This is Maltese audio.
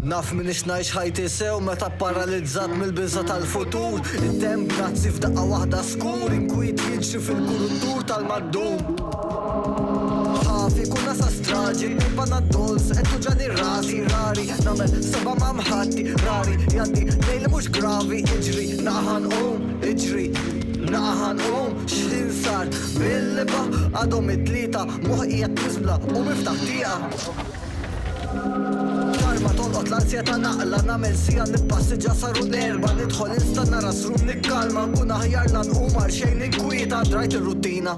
Naf minix najx ħajti sew meta paralizzat mill-biża tal-futur. Id-dem grazzi f'daqqa waħda skur, inkwit jiġri fil-kuruntur tal-maddum. ħafi kuna sa straġi, panaddols, ettu ġani rasi rari. Namel seba mamħatti rari, jaddi lejli mux gravi. Iġri, naħan iġri, naħan x'ħin sar bil-liba għadhom it-tlieta muħqiet nizbla u miftaħtija. Karma tolqot l-ansjeta naqla namel sija nippassiġġa saru l-erba. Nidħol insta nara srum nikkalma, kun aħjar lan umar xejn inkwieta drajt ir-rutina.